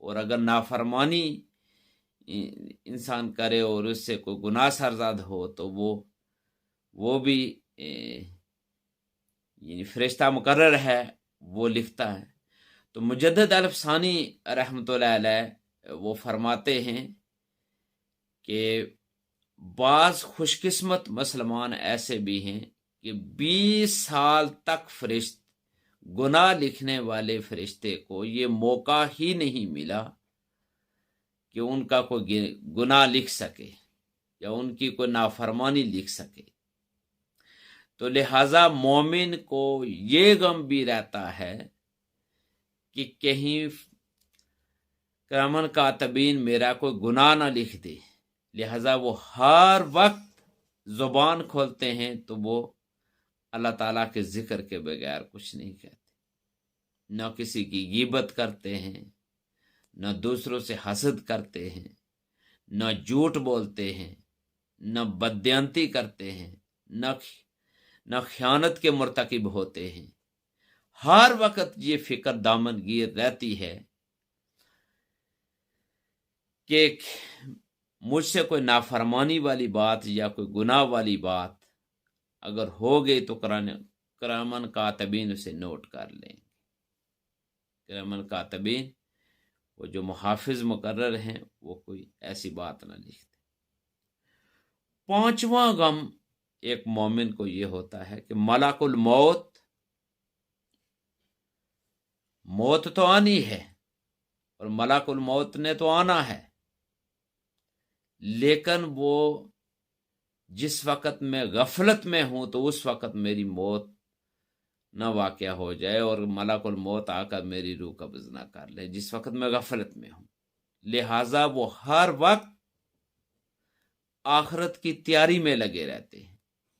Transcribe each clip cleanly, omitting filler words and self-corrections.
اور اگر نافرمانی انسان کرے اور اس سے کوئی گناہ سرزاد ہو تو وہ بھی یعنی فرشتہ مقرر ہے، وہ لکھتا ہے۔ تو مجدد الفسانی رحمۃ اللہ علیہ وہ فرماتے ہیں کہ بعض خوش قسمت مسلمان ایسے بھی ہیں کہ 20 سال تک گناہ لکھنے والے فرشتے کو یہ موقع ہی نہیں ملا کہ ان کا کوئی گناہ لکھ سکے یا ان کی کوئی نافرمانی لکھ سکے۔ تو لہذا مومن کو یہ غم بھی رہتا ہے کہ کہیں کرامن کاتبین میرا کوئی گناہ نہ لکھ دے، لہذا وہ ہر وقت زبان کھولتے ہیں تو وہ اللہ تعالیٰ کے ذکر کے بغیر کچھ نہیں کہتے، نہ کسی کی غیبت کرتے ہیں، نہ دوسروں سے حسد کرتے ہیں، نہ جھوٹ بولتے ہیں، نہ بددیانتی کرتے ہیں، نہ خیانت کے مرتکب ہوتے ہیں۔ ہر وقت یہ فکر دامن گیر رہتی ہے کہ مجھ سے کوئی نافرمانی والی بات یا کوئی گناہ والی بات اگر ہو گئی تو کرامن کاتبین اسے نوٹ کر لیں۔ کرامن کاتبین وہ جو محافظ مقرر ہیں وہ کوئی ایسی بات نہ لکھتے۔ 5واں غم ایک مومن کو یہ ہوتا ہے کہ ملک الموت، موت تو آنی ہے اور ملک الموت نے تو آنا ہے، لیکن وہ جس وقت میں غفلت میں ہوں تو اس وقت میری موت نہ واقع ہو جائے اور ملک الموت آ کر میری روح قبض نہ کر لے جس وقت میں غفلت میں ہوں۔ لہٰذا وہ ہر وقت آخرت کی تیاری میں لگے رہتے ہیں،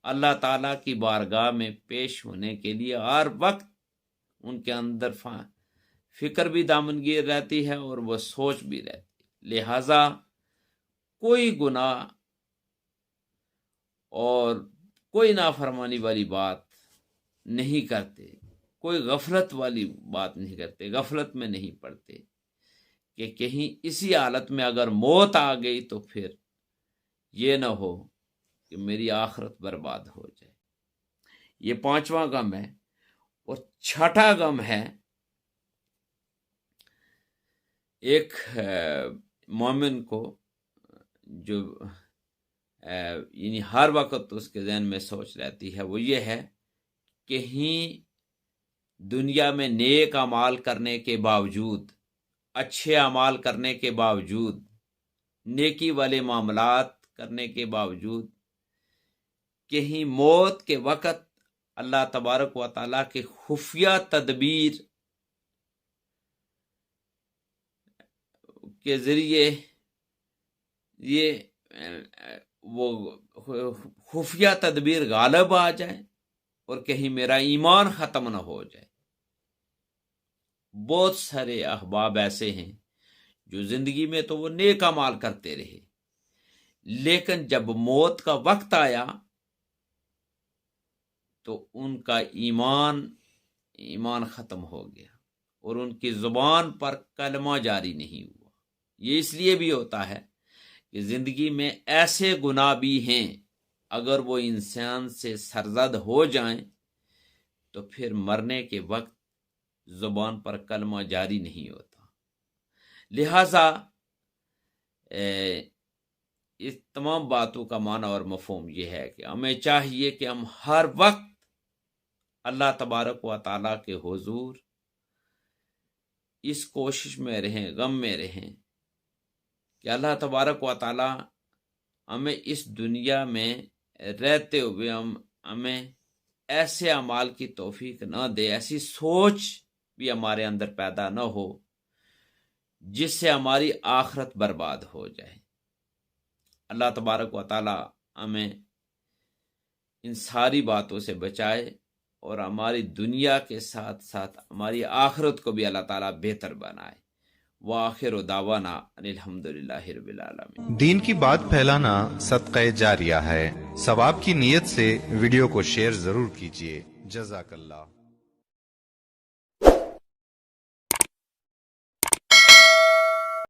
اللہ تعالیٰ کی بارگاہ میں پیش ہونے کے لیے ہر وقت ان کے اندر فکر بھی دامنگیر رہتی ہے اور وہ سوچ بھی رہتی ہے۔ لہٰذا کوئی گناہ اور کوئی نافرمانی والی بات نہیں کرتے، کوئی غفلت والی بات نہیں کرتے، غفلت میں نہیں پڑتے کہ کہیں اسی حالت میں اگر موت آ گئی تو پھر یہ نہ ہو کہ میری آخرت برباد ہو جائے۔ یہ 5واں غم ہے۔ اور 6واں غم ہے ایک مومن کو جو یعنی ہر وقت اس کے ذہن میں سوچ رہتی ہے، وہ یہ ہے کہیں دنیا میں نیک اعمال کرنے کے باوجود، اچھے اعمال کرنے کے باوجود، نیکی والے معاملات کرنے کے باوجود کہیں موت کے وقت اللہ تبارک و تعالیٰ کے خفیہ تدبیر کے ذریعے یہ وہ خفیہ تدبیر غالب آ جائے اور کہیں میرا ایمان ختم نہ ہو جائے۔ بہت سارے احباب ایسے ہیں جو زندگی میں تو وہ نیک اعمال کرتے رہے، لیکن جب موت کا وقت آیا تو ان کا ایمان ختم ہو گیا اور ان کی زبان پر کلمہ جاری نہیں ہوا۔ یہ اس لیے بھی ہوتا ہے کہ زندگی میں ایسے گناہ بھی ہیں اگر وہ انسان سے سرزد ہو جائیں تو پھر مرنے کے وقت زبان پر کلمہ جاری نہیں ہوتا۔ لہذا اس تمام باتوں کا معنی اور مفہوم یہ ہے کہ ہمیں چاہیے کہ ہم ہر وقت اللہ تبارک و تعالیٰ کے حضور اس کوشش میں رہیں، غم میں رہیں کہ اللہ تبارک و تعالیٰ ہمیں اس دنیا میں رہتے ہوئے ہمیں ایسے اعمال کی توفیق نہ دے، ایسی سوچ بھی ہمارے اندر پیدا نہ ہو جس سے ہماری آخرت برباد ہو جائے۔ اللہ تبارک و تعالیٰ ہمیں ان ساری باتوں سے بچائے اور ہماری دنیا کے ساتھ ساتھ ہماری آخرت کو بھی اللہ تعالیٰ بہتر بنائے۔ وآخر دعوانا ان الحمدللہ رب العالمین۔ دین کی بات پھیلانا صدقہ جاریہ ہے، ثواب کی نیت سے ویڈیو کو شیئر ضرور کیجیے۔ جزاک اللہ۔